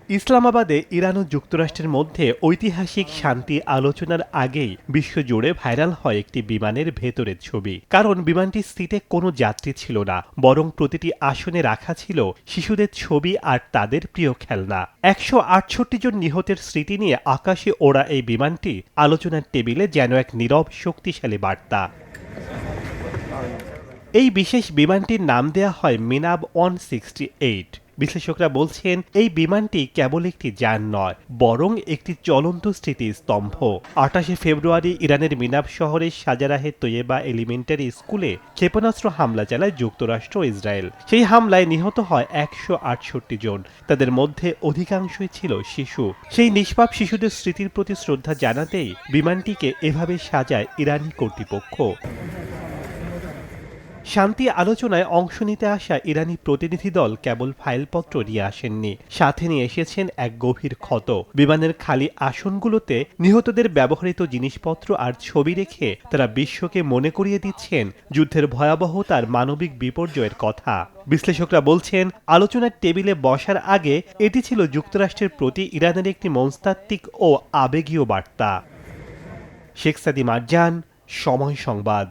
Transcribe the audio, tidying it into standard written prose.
ইসলামাবাদে Iran ও যুক্তরাষ্ট্রের মধ্যে ঐতিহাসিক শান্তি আলোচনার আগেই বিশ্বজুড়ে ভাইরাল হয় একটি বিমানের ভেতরের ছবি। কারণ বিমানটির সিটে কোনো যাত্রী ছিল না, বরং প্রতিটি আসনে রাখা ছিল শিশুদের ছবি আর তাদের প্রিয় খেলনা। ১৬৮ জন নিহতের স্মৃতি নিয়ে আকাশে ওড়া এই বিমানটি আলোচনার টেবিলে যেন এক নীরব শক্তিশালী বার্তা। এই বিশেষ বিমানটির নাম দেয়া হয় মিনাব 168। বিশ্লেষকরা বলছেন এই বিমানটি কেবল একটি যান নয়, বরং একটি চলন্ত স্মৃতিস্তম্ভ। ২৮ ফেব্রুয়ারি ইরানের মিনাব শহরের সাজারাহে তৈয়েবা এলিমেন্টারি স্কুলে ক্ষেপণাস্ত্র হামলা চালায় যুক্তরাষ্ট্র ও ইসরায়েল। সেই হামলায় নিহত হয় ১৬৮ জন, তাদের মধ্যে অধিকাংশই ছিল শিশু। সেই নিষ্পাপ শিশুদের স্মৃতির প্রতি শ্রদ্ধা জানাতেই বিমানটিকে এভাবে সাজায় ইরানি কর্তৃপক্ষ। শান্তি আলোচনায় অংশ নিতে আসা ইরানি প্রতিনিধি দল কেবল ফাইলপত্র নিয়ে আসেননি, সাথে নিয়ে এসেছেন এক গভীর ক্ষত। বিমানের খালি আসনগুলোতে নিহতদের ব্যবহৃত জিনিসপত্র আর ছবি রেখে তারা বিশ্বকে মনে করিয়ে দিচ্ছেন যুদ্ধের ভয়াবহতার মানবিক বিপর্যয়ের কথা। বিশ্লেষকরা বলছেন আলোচনার টেবিলে বসার আগে এটি ছিল যুক্তরাষ্ট্রের প্রতি ইরানের একটি মনস্তাত্ত্বিক ও আবেগীয় বার্তা। শেখ সাদি মারজান, সময় সংবাদ।